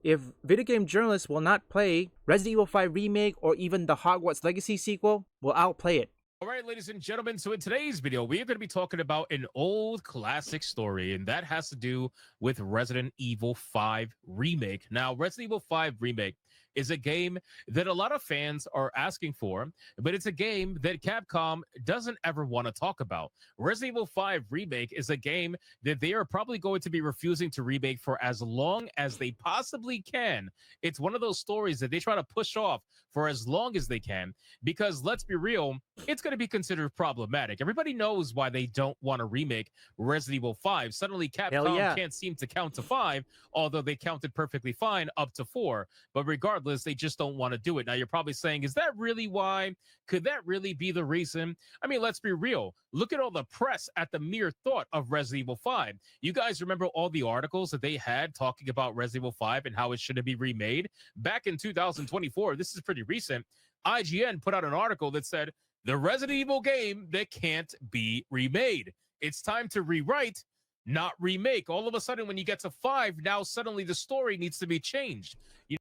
if video game journalists will not play Resident Evil 5 Remake or even the Hogwarts Legacy sequel, well, I'll play it. All right, ladies and gentlemen. So in today's video, we are going to be talking about an old classic story, and that has to do with Resident Evil 5 Remake. Now, Resident Evil 5 Remake is a game that a lot of fans are asking for, but it's a game that Capcom doesn't ever want to talk about. Resident Evil 5 Remake is a game that they are probably going to be refusing to remake for as long as they possibly can. It's one of those stories that they try to push off for as long as they can, because let's be real, it's going to be considered problematic. Everybody knows why they don't want to remake Resident Evil 5. Suddenly, Capcom can't seem to count to 5, although they counted perfectly fine up to 4. But regardless, they just don't want to do it. Now, you're probably saying, is that really why? Could that really be the reason? I mean, let's be real. Look at all the press at the mere thought of Resident Evil 5. You guys remember all the articles that they had talking about Resident Evil 5 and how it should be remade? Back in 2024, this is pretty recent, IGN put out an article that said, the Resident Evil game that can't be remade. It's time to rewrite, not remake. All of a sudden, when you get to 5, now suddenly the story needs to be changed.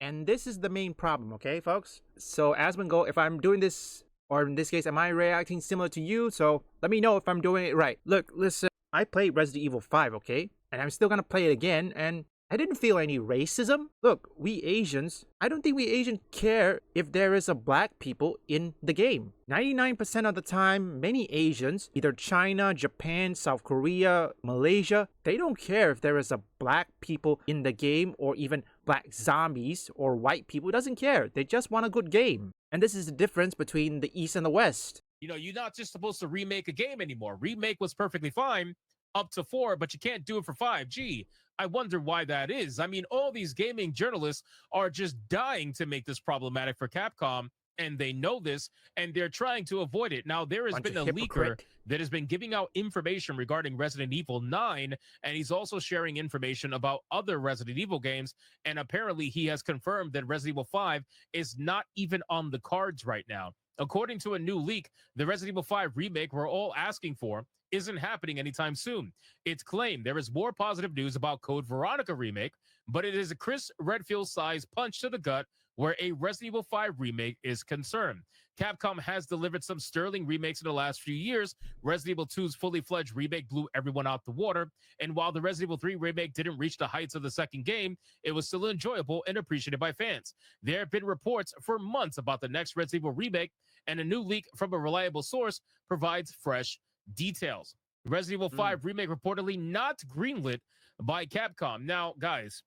And this is the main problem, okay, folks? So, Asmongo, if I'm doing this, or in this case, am I reacting similar to you? So, let me know if I'm doing it right. Look, listen, I played Resident Evil 5, okay? And I'm still gonna play it again, and I didn't feel any racism. Look, we Asians, I don't think we Asians care if there is a black people in the game. 99% of the time, many Asians, either China, Japan, South Korea, Malaysia, they don't care if there is a black people in the game or even black zombies or white people. It doesn't care. They just want a good game. And this is the difference between the East and the West. You know, you're not just supposed to remake a game anymore. Remake was perfectly fine up to 4, but you can't do it for 5. Gee, I wonder why that is. I mean, all these gaming journalists are just dying to make this problematic for Capcom, and they know this, and they're trying to avoid it. Now, there has been a leaker that has been giving out information regarding Resident Evil 9, and he's also sharing information about other Resident Evil games, and apparently he has confirmed that Resident Evil 5 is not even on the cards right now. According to a new leak, the Resident Evil 5 remake we're all asking for isn't happening anytime soon. It's claimed there is more positive news about Code Veronica remake, but it is a Chris Redfield-sized punch to the gut where a Resident Evil 5 remake is concerned. Capcom has delivered some sterling remakes in the last few years. Resident Evil 2's fully fledged remake blew everyone out the water, and while the Resident Evil 3 remake didn't reach the heights of the second game, it was still enjoyable and appreciated by fans. There have been reports for months about the next Resident Evil remake, and a new leak from a reliable source provides fresh details. Resident Evil 5 remake reportedly not greenlit by Capcom. Now, guys,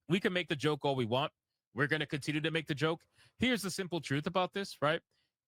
we can make the joke all we want. We're going to continue to make the joke. Here's the simple truth about this, right?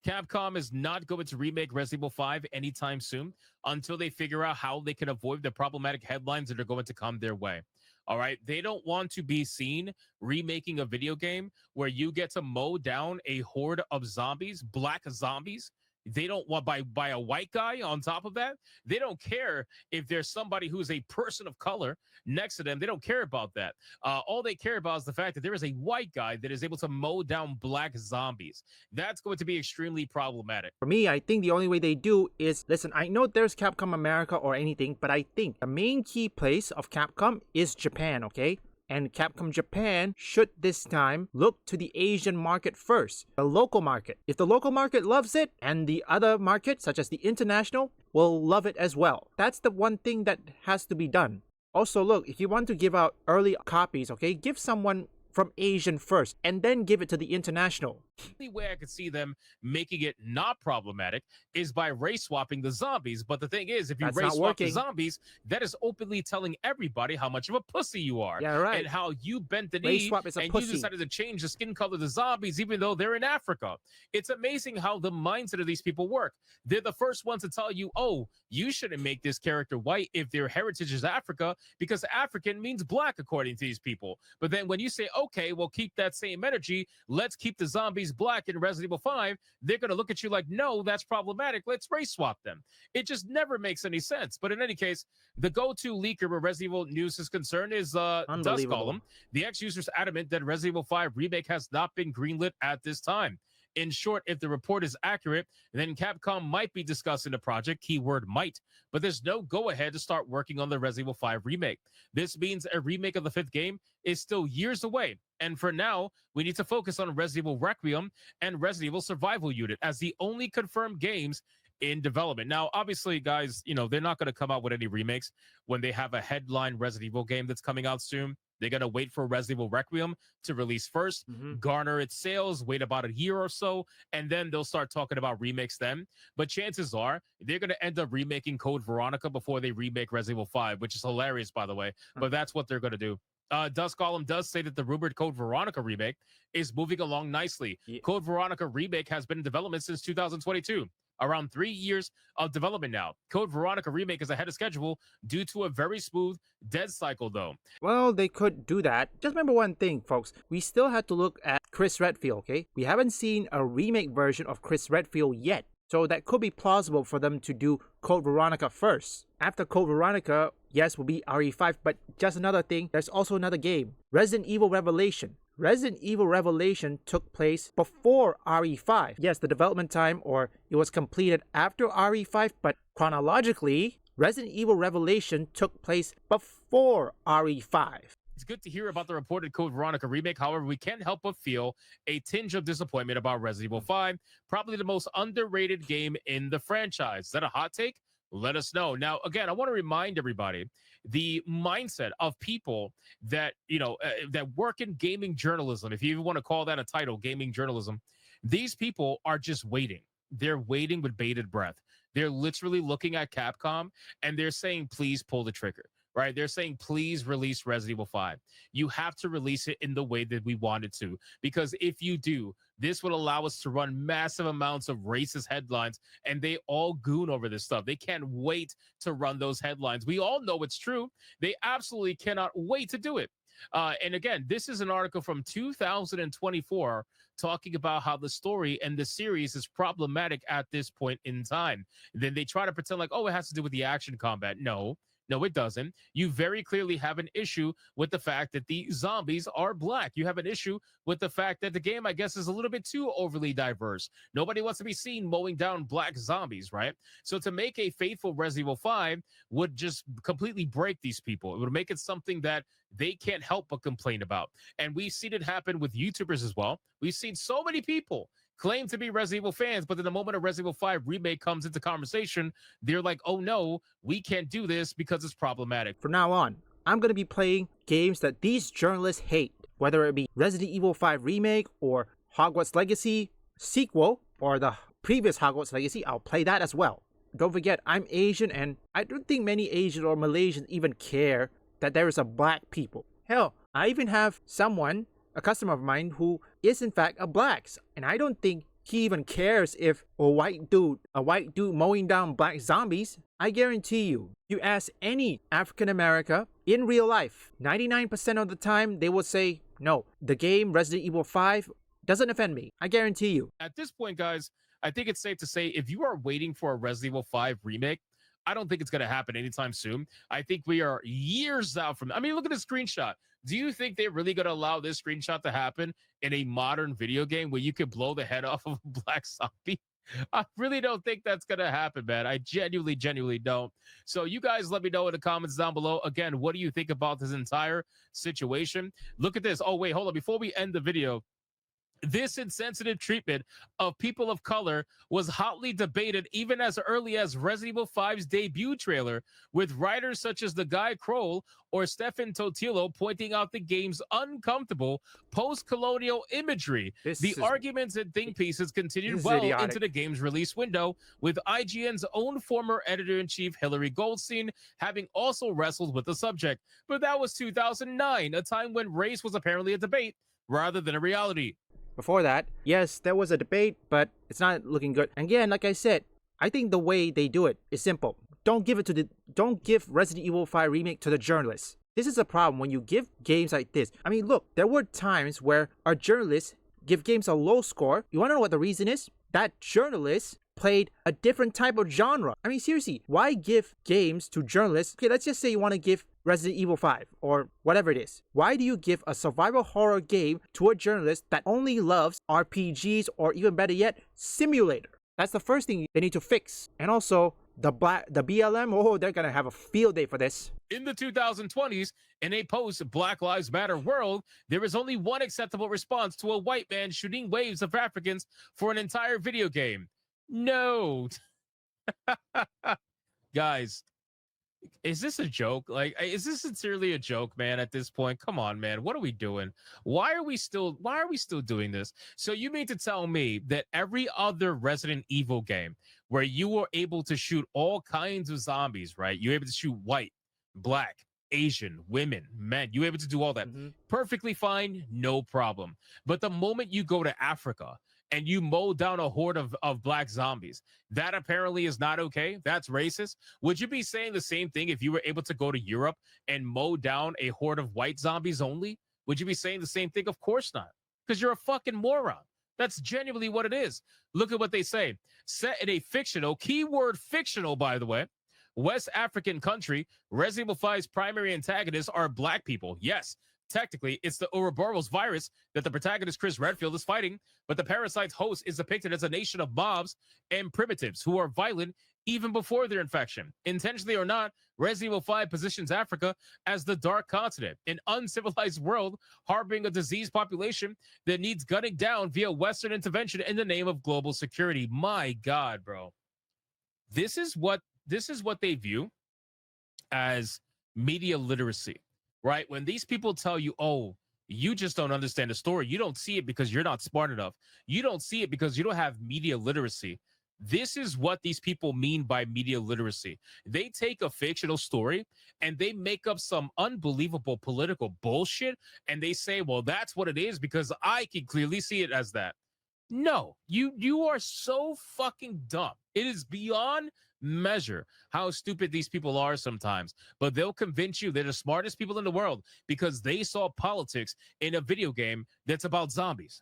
Capcom is not going to remake Resident Evil 5 anytime soon until they figure out how they can avoid the problematic headlines that are going to come their way. All right. They don't want to be seen remaking a video game where you get to mow down a horde of zombies, black zombies. They don't want by a white guy on top of that. They don't care if there's somebody who's a person of color next to them. They don't care about that. All they care about is the fact that there is a white guy that is able to mow down black zombies. That's going to be extremely problematic. For me, I think the only way they do is, listen, I know there's Capcom America or anything, but I think the main key place of Capcom is Japan, okay? And Capcom Japan should this time look to the Asian market first, the local market. If the local market loves it, and the other market, such as the international, will love it as well. That's the one thing that has to be done. Also, look, if you want to give out early copies, okay, give someone from Asian first, and then give it to the international. The only way I could see them making it not problematic is by race swapping the zombies. But the thing is, if you race swap the zombies, that is openly telling everybody how much of a pussy you are. Yeah, right. And how you bent the knee and you decided to change the skin color of the zombies, even though they're in Africa. It's amazing how the mindset of these people work. They're the first ones to tell you, oh, you shouldn't make this character white if their heritage is Africa, because African means black, according to these people. But then when you say, okay, well, keep that same energy, let's keep the zombies black in Resident Evil 5, they're going to look at you like, no, that's problematic. Let's race swap them. It just never makes any sense. But in any case, the go-to leaker where Resident Evil news is concerned is Dust Column. The ex-user's adamant that Resident Evil 5 remake has not been greenlit at this time. In short, if the report is accurate, then Capcom might be discussing the project, keyword might, but there's no go-ahead to start working on the Resident Evil 5 remake. This means a remake of the fifth game is still years away. And for now, we need to focus on Resident Evil Requiem and Resident Evil Survival Unit as the only confirmed games in development. Now, obviously, guys, they're not going to come out with any remakes when they have a headline Resident Evil game that's coming out soon. They're going to wait for Resident Evil Requiem to release first, garner its sales, wait about a year or so, and then they'll start talking about remakes then. But chances are they're going to end up remaking Code Veronica before they remake Resident Evil 5, which is hilarious, by the way. But that's what they're going to do. Dusk Golem does say that the rumored Code Veronica remake is moving along nicely. Yeah. Code Veronica remake has been in development since 2022. Around 3 years of development now. Code Veronica remake is ahead of schedule due to a very smooth dead cycle, though. Well, they could do that. Just remember one thing, folks. We still have to look at Chris Redfield, okay? We haven't seen a remake version of Chris Redfield yet. So that could be plausible for them to do Code Veronica first. After Code Veronica, yes, will be RE5, but just another thing, there's also another game, Resident Evil Revelation. Resident Evil Revelation took place before RE5. Yes, the development time, or it was completed after RE5, but chronologically, Resident Evil Revelation took place before RE5. It's good to hear about the reported Code Veronica remake. However, we can't help but feel a tinge of disappointment about Resident Evil 5, probably the most underrated game in the franchise. Is that a hot take? Let us know. Now, again, I want to remind everybody the mindset of people that, that work in gaming journalism, if you even want to call that a title, gaming journalism, these people are just waiting. They're waiting with bated breath. They're literally looking at Capcom and they're saying, please pull the trigger. Right? They're saying, please release Resident Evil 5. You have to release it in the way that we wanted to, because if you do, this would allow us to run massive amounts of racist headlines, and they all goon over this stuff. They can't wait to run those headlines. We all know it's true. They absolutely cannot wait to do it. And again, this is an article from 2024 talking about how the story and the series is problematic at this point in time. Then they try to pretend like, oh, it has to do with the action combat. No, it doesn't. You very clearly have an issue with the fact that the zombies are black. You have an issue with the fact that the game, I guess, is a little bit too overly diverse. Nobody wants to be seen mowing down black zombies, right? So to make a faithful Resident Evil 5 would just completely break these people. It would make it something that they can't help but complain about. And we've seen it happen with YouTubers as well. We've seen so many people claim to be Resident Evil fans, but then the moment a Resident Evil 5 remake comes into conversation, they're like, oh no, we can't do this because it's problematic. From now on, I'm going to be playing games that these journalists hate, whether it be Resident Evil 5 remake or Hogwarts Legacy sequel or the previous Hogwarts Legacy. I'll play that as well. Don't forget, I'm Asian, and I don't think many Asian or Malaysians even care that there is a black people. Hell, I even have a customer of mine who is in fact a black, and I don't think he even cares if a white dude mowing down black zombies. I guarantee you ask any African American in real life, 99% of the time they will say, no, the game Resident Evil 5 doesn't offend me. I guarantee you. At this point, guys, I think it's safe to say if you are waiting for a Resident Evil 5 remake, I don't think it's going to happen anytime soon. I think we are years out from. I mean, look at the screenshot. Do you think they're really going to allow this screenshot to happen in a modern video game where you could blow the head off of a black zombie? I really don't think that's going to happen, man. I genuinely don't. So you guys let me know in the comments down below. Again, what do you think about this entire situation? Look at this. Oh, wait, hold on. Before we end the video, this insensitive treatment of people of color was hotly debated even as early as Resident Evil 5's debut trailer, with writers such as the Guy Kroll or Stefan Totilo pointing out the game's uncomfortable post-colonial imagery. The arguments and think pieces continued well into the game's release window, with IGN's own former editor-in-chief Hillary Goldstein having also wrestled with the subject. But that was 2009, a time when race was apparently a debate rather than a reality. Before that, yes, there was a debate, but it's not looking good. And again, like I said, I think the way they do it is simple. Don't give Resident Evil 5 remake to the journalists. This is a problem when you give games like this. I mean, look, there were times where our journalists give games a low score. You want to know what the reason is? That journalists played a different type of genre. I mean, seriously, why give games to journalists? Okay, let's just say you want to give Resident Evil 5 or whatever it is? Why do you give a survival horror game to a journalist that only loves RPGs or even better yet, simulator? That's the first thing they need to fix. And also, the BLM, oh, they're gonna have a field day for this. In the 2020s, in a post-Black Lives Matter world, there is only one acceptable response to a white man shooting waves of Africans for an entire video game. No. Guys, is this a joke? Like, is this sincerely a joke, man? At this point, come on, man. What are we doing? Why are we still doing this? So you mean to tell me that every other Resident Evil game where you were able to shoot all kinds of zombies, right? You're able to shoot white, black, Asian, women, men, you're able to do all that perfectly fine, no problem. But the moment you go to Africa and you mow down a horde of black zombies, that apparently is not okay. That's racist. Would you be saying the same thing if you were able to go to Europe and mow down a horde of white zombies only? Would you be saying the same thing? Of course not, because you're a fucking moron. That's genuinely what it is. Look at what they say. Set in a fictional, keyword fictional, by the way, West African country, Resident Evil 5's primary antagonists are black people. Yes, technically, it's the Ouroboros virus that the protagonist Chris Redfield is fighting, but the parasite's host is depicted as a nation of mobs and primitives who are violent even before their infection. Intentionally or not, Resident Evil 5 positions Africa as the Dark Continent, an uncivilized world harboring a diseased population that needs gunning down via Western intervention in the name of global security. My God, bro. This is what they view as media literacy, right? When these people tell you, oh, you just don't understand the story. You don't see it because you're not smart enough. You don't see it because you don't have media literacy. This is what these people mean by media literacy. They take a fictional story and they make up some unbelievable political bullshit. And they say, well, that's what it is because I can clearly see it as that. No, you are so fucking dumb. It is beyond measure how stupid these people are sometimes, but they'll convince you they're the smartest people in the world because they saw politics in a video game that's about zombies.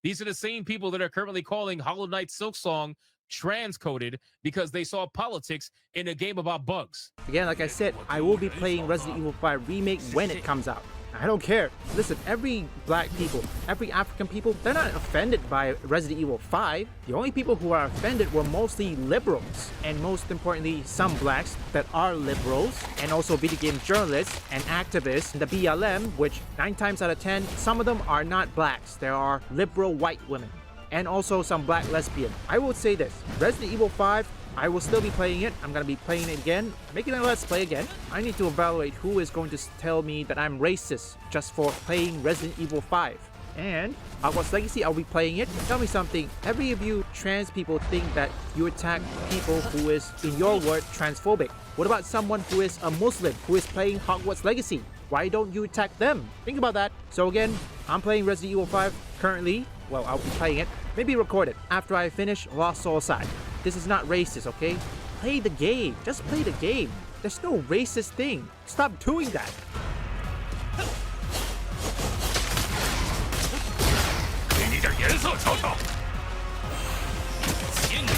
These are the same people that are currently calling Hollow Knight Silksong transcoded because they saw politics in a game about bugs. Again, like I said, I will be playing Resident Evil 5 Remake when it comes out. I don't care. Listen, every black people, every African people, they're not offended by Resident Evil 5. The only people who are offended were mostly liberals. And most importantly, some blacks that are liberals, and also video game journalists and activists in the BLM, which 9 times out of 10, some of them are not blacks. There are liberal white women. And also some black lesbian. I will say this, Resident Evil 5, I will still be playing it. I'm going to be playing it again, making a let's play again. I need to evaluate who is going to tell me that I'm racist just for playing Resident Evil 5. And Hogwarts Legacy, I'll be playing it. Tell me something, every of you trans people think that you attack people who is, in your word, transphobic. What about someone who is a Muslim who is playing Hogwarts Legacy? Why don't you attack them? Think about that. So again, I'm playing Resident Evil 5 currently. Well, I'll be playing it. Maybe record it after I finish Lost Soul aside. This is not racist, okay? Play the game. Just play the game. There's no racist thing. Stop doing that. 给你点颜色瞧瞧。亲你！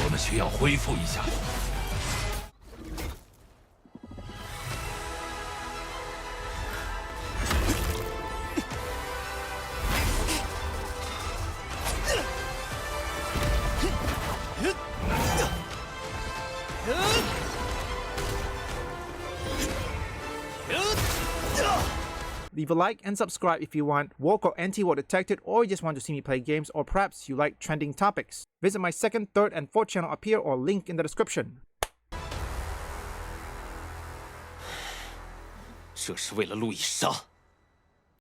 我们需要恢复一下。 Leave a like and subscribe if you want woke or anti-woke detected, or you just want to see me play games, or perhaps you like trending topics. Visit my second, third, and fourth channel up here or link in the description. 这是为了路易莎。